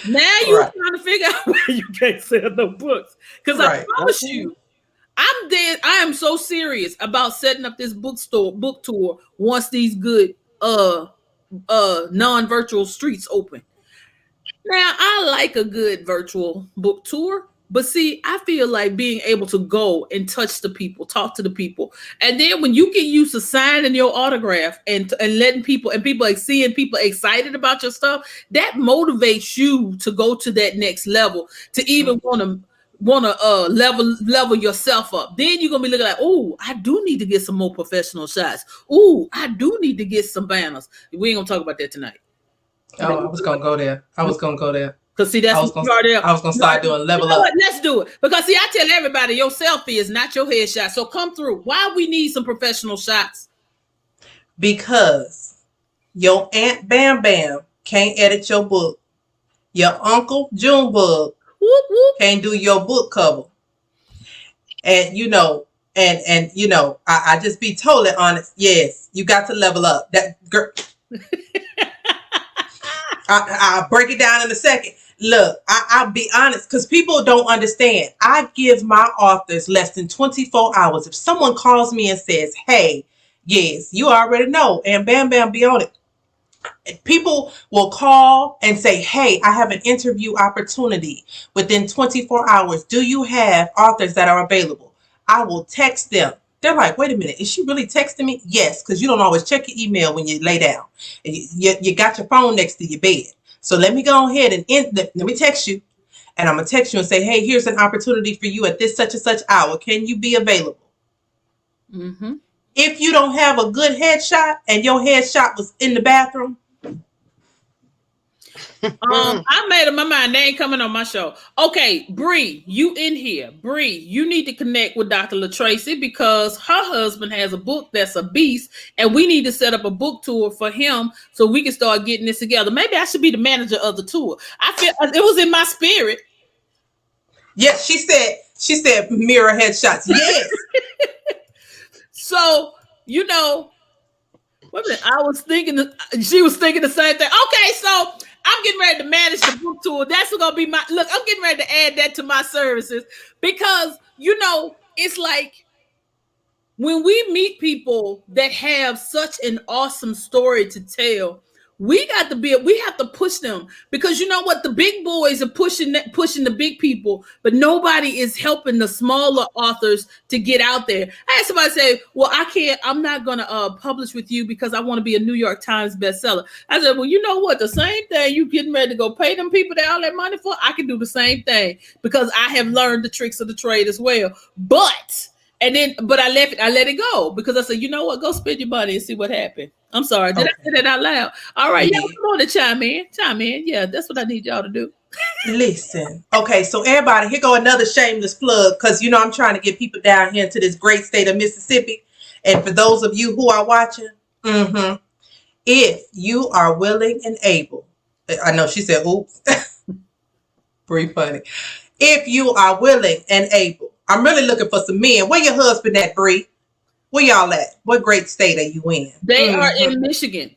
Now you trying to figure out why you can't sell no books. Because I promise you, I'm dead. I am so serious about setting up this book tour once these good non-virtual streets open. Now I like a good virtual book tour. But see, I feel like being able to go and touch the people, talk to the people, and then when you get used to signing your autograph and letting people like seeing people excited about your stuff, that motivates you to go to that next level, to even want to level yourself up. Then you're gonna be looking like, oh, I do need to get some more professional shots. Oh, I do need to get some banners. We ain't gonna talk about that tonight. Oh, I was gonna go there. Because see, that's I was gonna start doing level up. Let's do it. Because see, I tell everybody your selfie is not your headshot. So come through. Why we need some professional shots? Because your Aunt Bam Bam can't edit your book. Your Uncle Junebug can't do your book cover. And And you know, I just be totally honest. Yes, you got to level up. That girl, I'll break it down in a second. Look, I'll be honest because people don't understand. I give my authors less than 24 hours. If someone calls me and says, hey, yes, you already know, and bam, bam, be on it. People will call and say, hey, I have an interview opportunity within 24 hours. Do you have authors that are available? I will text them. They're like, wait a minute, is she really texting me? Yes, because you don't always check your email when you lay down. And you got your phone next to your bed. So let me go ahead and let me text you. And I'm going to text you and say, hey, here's an opportunity for you at this such and such hour. Can you be available? Mm-hmm. If you don't have a good headshot and your headshot was in the bathroom, I made up my mind. They ain't coming on my show. Okay, Bree, you in here. Bree, you need to connect with Dr. LaTracy because her husband has a book that's a beast, and we need to set up a book tour for him so we can start getting this together. Maybe I should be the manager of the tour. I feel it was in my spirit. yes, she said mirror headshots. Yes. So, you know, wait a minute, I was thinking, she was thinking the same thing. Okay, so I'm getting ready to manage the book tour. That's going to be my, look, I'm getting ready to add that to my services because, you know, it's like, when we meet people that have such an awesome story to tell, we have to push them because you know what, the big boys are pushing the big people, but nobody is helping the smaller authors to get out there. I had somebody say, well, I'm not gonna publish with you because I want to be a New York Times bestseller. I said, well, you know what, the same thing you getting ready to go pay them people that all that money for, I can do the same thing because I have learned the tricks of the trade as well. But I let it go because I said, you know what? Go spend your money and see what happened. I'm sorry. Did I say that out loud? All right. Yeah, come on to chime in. Chime in. Yeah, that's what I need y'all to do. Listen. Okay, so everybody, here go another shameless plug because, you know, I'm trying to get people down here into this great state of Mississippi. And for those of you who are watching, if you are willing and able, I know she said, oops, pretty funny. If you are willing and able, I'm really looking for some men. Where your husband at, Bree? Where y'all at? What great state are you in? They are in Michigan.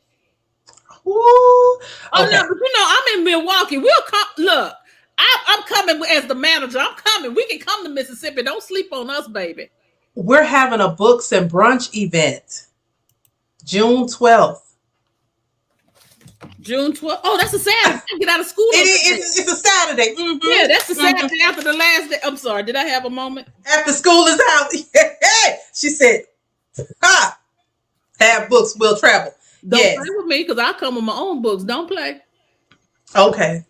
Ooh, Oh okay. no, but you know, I'm in Milwaukee. We'll come. Look, I'm coming as the manager. I'm coming. We can come to Mississippi. Don't sleep on us, baby. We're having a books and brunch event, June 12th. June 12th. Oh, that's a Saturday. I get out of school. It's a Saturday. Yeah, that's the Saturday after the last day. I'm sorry. Did I have a moment? After school is out. She said, ha, have books, will travel. Don't play with me because I come with my own books. Don't play. Okay.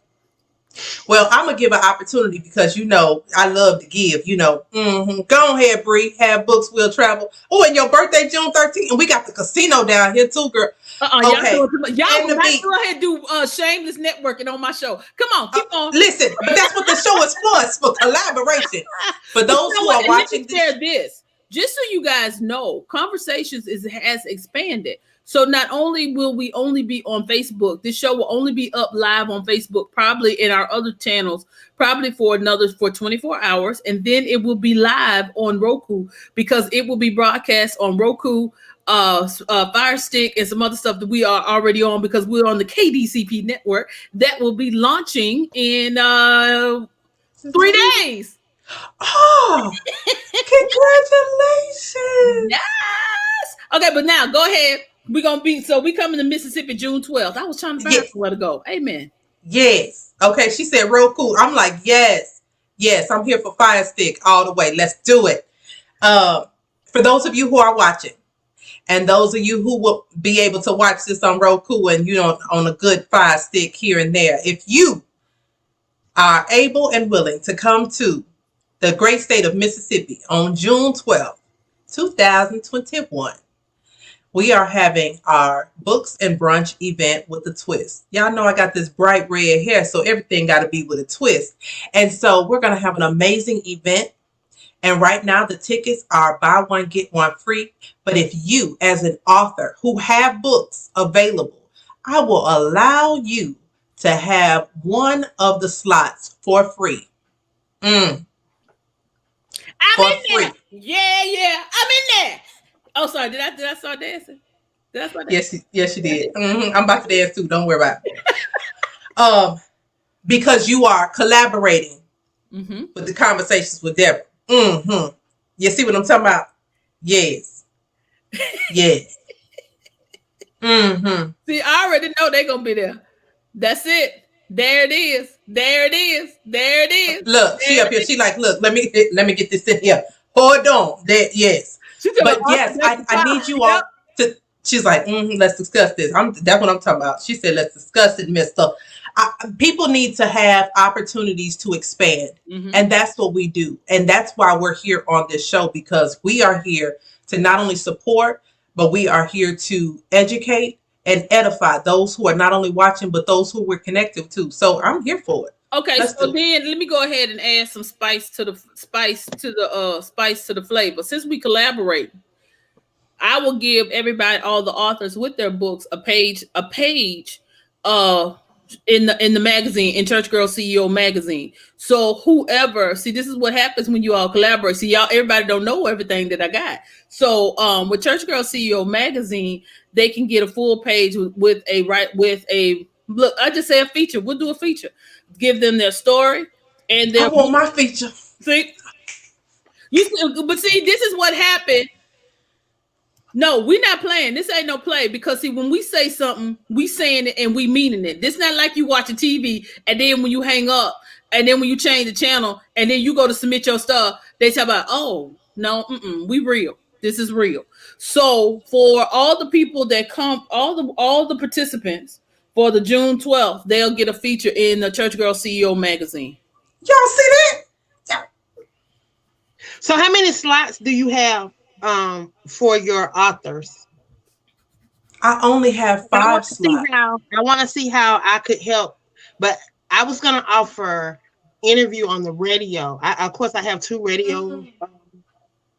Well, I'm going to give an opportunity because, you know, I love to give, you know. Go ahead, Bree. Have books, will travel. Oh, and your birthday, June 13th. And we got the casino down here, too, girl. Okay. Y'all go ahead and do shameless networking on my show. Come on, keep on. Listen, but that's what the show is for. It's for collaboration. For those who are watching this, just so you guys know, Conversations has expanded. So not only will we only be on Facebook, this show will only be up live on Facebook, probably in our other channels, probably for 24 hours. And then it will be live on Roku because it will be broadcast on Roku, Fire Stick, and some other stuff that we are already on because we're on the KDCP network that will be launching in 3 days. Oh, congratulations. Yes. Okay, but now go ahead. We coming to Mississippi June 12th. I was trying to find where to go. Amen. Yes. Okay, she said real cool. I'm like, yes, I'm here for Fire Stick all the way. Let's do it. For those of you who are watching, and those of you who will be able to watch this on Roku and, you know, on a good Fire Stick here and there, if you are able and willing to come to the great state of Mississippi on June 12th, 2021, we are having our books and brunch event with a twist. Y'all know I got this bright red hair, so everything got to be with a twist. And so we're going to have an amazing event. And right now the tickets are buy one, get one free. But if you, as an author who have books available, I will allow you to have one of the slots for free. I'm for in there. free. Yeah, yeah. I'm in there. Oh, sorry. Did I start dancing? Did I start dancing? Yes, you did. I'm about to dance too. Don't worry about it. Because you are collaborating Mm-hmm. with the conversations with Deborah. You see what I'm talking about? Yes. Yes. See, I already know they're gonna be there. That's it. There it is. There it is. There it is. Look, she There up it here. is. She like, look, let me get this in here. Hold on. That yes. She said, But "Awesome, yes, that's the I need time." you Yep. all to she's like, let's discuss this. That's what I'm talking about. She said, let's discuss it, Mister. People need to have opportunities to expand. Mm-hmm. And that's what we do. And that's why we're here on this show, because we are here to not only support, but we are here to educate and edify those who are not only watching, but those who we're connected to. So I'm here for it. Okay, Let's so do it. then let me go ahead and add some spice to the flavor. Since we collaborate, I will give everybody, all the authors with their books, a page, uh, in the magazine, in Church Girl CEO magazine. So whoever, see, this is what happens when you all collaborate. See, y'all, everybody don't know everything that I got. So with Church Girl CEO magazine, they can get a full page with a look. I just say a feature. We'll do a feature. Give them their story and I their want book. my feature. See, but see, this is what happened. No, we're not playing. This ain't no play, because see, when we say something, we saying it and we meaning it. This not like you watching TV and then when you hang up and then when you change the channel and then you go to submit your stuff, they talk about, oh no, we real. This is real. So for all the people that come, all the participants for the June 12th, they'll get a feature in the Church Girl CEO magazine. Y'all see that? So how many slots do you have for your authors? I only have I want 5 to see slots. how I could help, but I was gonna offer interview on the radio. Of course I have 2 radio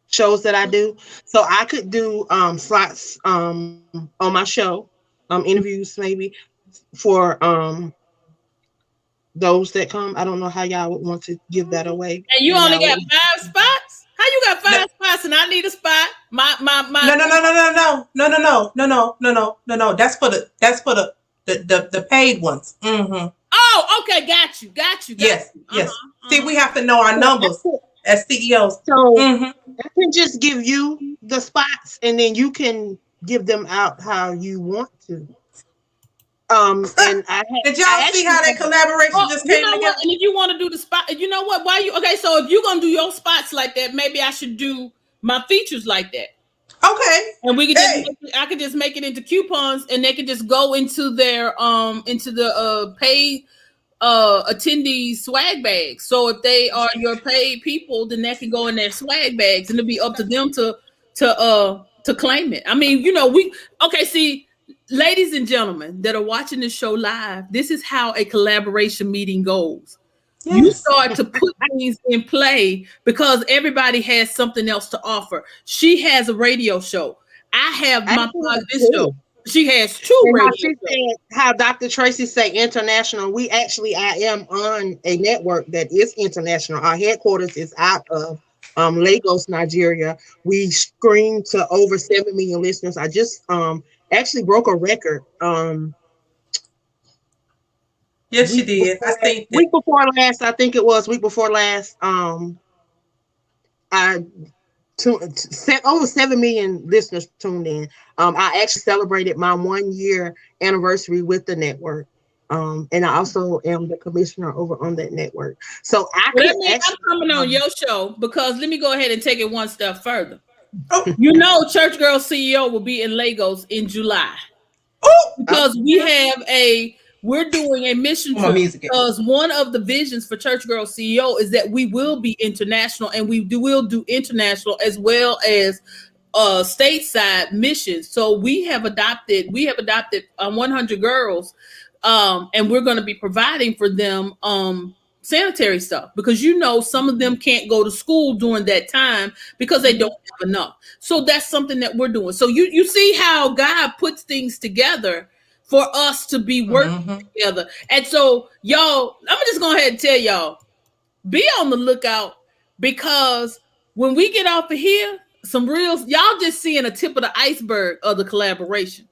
shows that I do, so I could do slots on my show, interviews maybe for those that come. I don't know how y'all would want to give that away. And you How only y'all got would. 5 spots? How you got No, 5 spots and I need a spot? My no, no, no, no, no, no, no, no, no, no, no, no, no, no, no. That's for the paid ones. Oh, okay, got Yes, you. yes. See, Uh-huh. we have to know our So numbers as CEOs. so Mm-hmm. I can just give you the spots, and then you can give them out how you want to. And Did I y'all see actually how that collaboration Oh, just you came know what? together? And if you want to do the spot, you know what? Why you okay? So if you're gonna do your spots like that, maybe I should do my features like that. Okay. And we could just Hey. I could just make it into coupons and they could just go into their into the paid attendees swag bags. So if they are your paid people, then that can go in their swag bags and it'll be up to them to claim it. I mean, we okay, see, ladies and gentlemen that are watching this show live, this is how a collaboration meeting goes. You Yes. start to put things in play because everybody has something else to offer. She has a radio show. I have I my actually have this show. 2. She has 2 And how radio she shows. said, how Dr. Tracy say international. I am on a network that is international. Our headquarters is out of Lagos, Nigeria. We screen to over 7 million listeners. I just actually broke a record. Yes, she Week did. I before think that. week before last, I think it was week before last. I over 7 million listeners tuned in. I actually celebrated my 1 year anniversary with the network. And I also am the commissioner over on that network. So I Well, could that means I'm actually coming on your show because let me go ahead and take it one step further. Oh, Church Girl CEO will be in Lagos in July oh. because we're doing a mission My trip music. because one of the visions for Church Girl CEO is that we will be international and will do international as well as stateside missions. So we have adopted 100 girls, and we're going to be providing for them sanitary stuff because some of them can't go to school during that time because they don't have enough. So that's something that we're doing. So you see how God puts things together for us to be working Mm-hmm. together. And so y'all, I'm just going ahead and tell y'all, be on the lookout because When we get off of here, some real y'all just seeing a tip of the iceberg of the collaboration.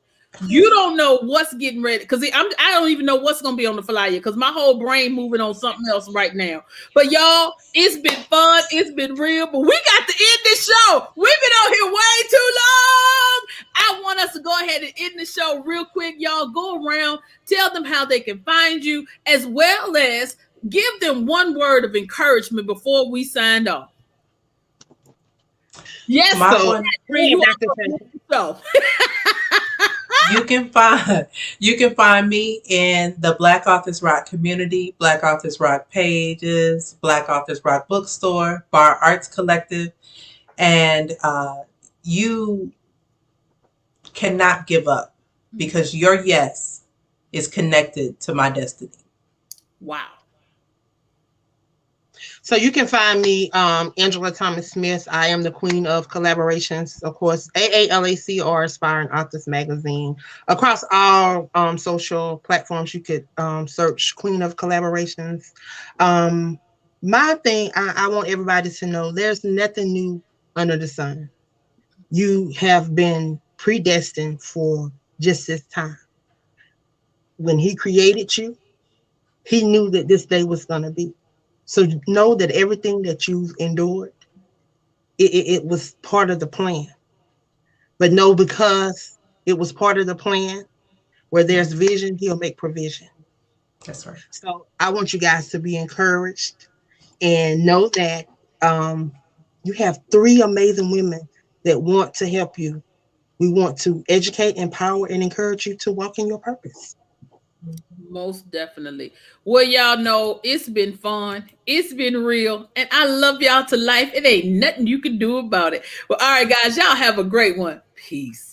You don't know what's getting ready because I don't even know what's gonna be on the flyer because my whole brain moving on something else right now. But y'all, it's been fun, it's been real, but we got to end this show. We've been on here way too long. I want us to go ahead and end the show real quick. Y'all go around, tell them how they can find you, as well as give them one word of encouragement before we sign off. Yes, My so one, you Dr. are Tracey. the show. you can find me in the Black Authors Rock community, Black Authors Rock pages, Black Authors Rock bookstore, Bar Arts Collective, and you cannot give up because your yes is connected to my destiny. Wow. So you can find me, Angela Thomas Smith. I am the queen of collaborations, of course, AALAC or Aspiring Authors Magazine. Across all social platforms, you could search Queen of Collaborations. My thing, I want everybody to know there's nothing new under the sun. You have been predestined for just this time. When he created you, he knew that this day was going to be. So know that everything that you've endured, it was part of the plan. But know because it was part of the plan, where there's vision, he'll make provision. That's right. So I want you guys to be encouraged and know that you have three amazing women that want to help you. We want to educate, empower, and encourage you to walk in your purpose. Most definitely. Well, y'all know it's been fun. It's been real. And I love y'all to life. It ain't nothing you can do about it. Well, all right, guys, y'all have a great one. Peace.